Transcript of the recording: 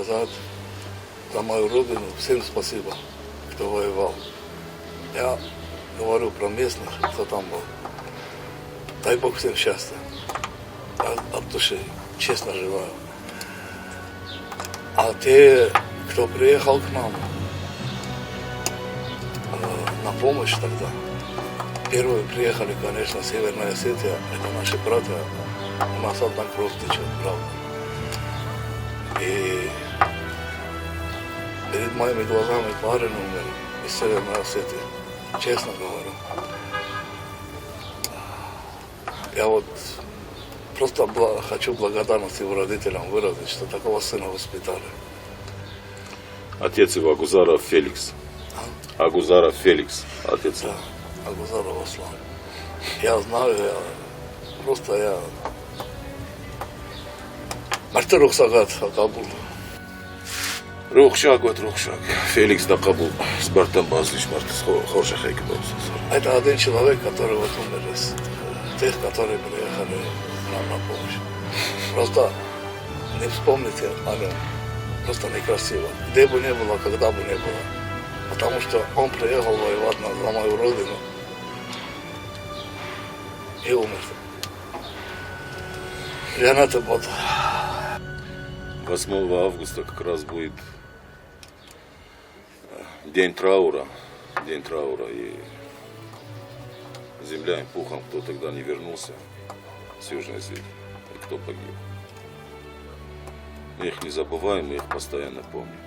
сказать за мою родину всем спасибо, кто воевал. Я говорю про местных, кто там был. Дай Бог всем счастья. Я от души, честно желаю. А те, кто приехал к нам на помощь тогда, первые приехали, конечно, Северная Осетия, это наши братья, у нас одна кровь течет, правда. И перед моими глазами парень умер из Северной Осетии, честно говорю. Я вот просто хочу благодарность его родителям выразить, что такого сына воспитали. Отец его Агузаров Феликс. Агузаров Феликс, отец. Да, Агузаров Аслан. Я знаю, я Мартирох Сагат, Кабул. Рухшак, вот Рухшак. Феликс да Кабул. Спартан Базлич, Мартис Хоршахайк. Это один человек, который вот умер из тех, которые приехали нам на помощь. Просто не вспомните о нем. Просто некрасиво. Где бы не было, когда бы не было. Потому что он приехал воевать за мою родину и умер. Я на это вот. 8 августа как раз будет день траура. День траура. И земля им пухом, кто тогда не вернулся с Южной Осетии и кто погиб. Мы их не забываем, мы их постоянно помним.